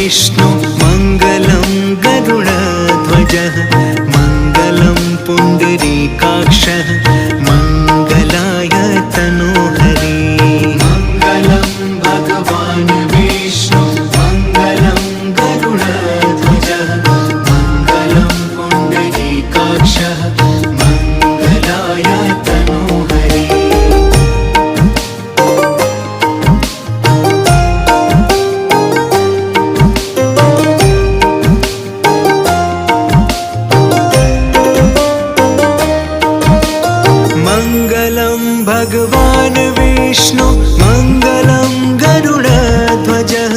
विष्णु मङ्गलं गरुडध्वजः मङ्गलं पुण्डरीकाक्षः मङ्गलाय तनोहरि मङ्गलं भगवान् विष्णु मङ्गलं गरुडध्वजः मङ्गलं पुण्डरीकाक्षः मङ्गलाय तनोहरि मङ्गलं भगवान् विष्णु मङ्गलं गरुडध्वजः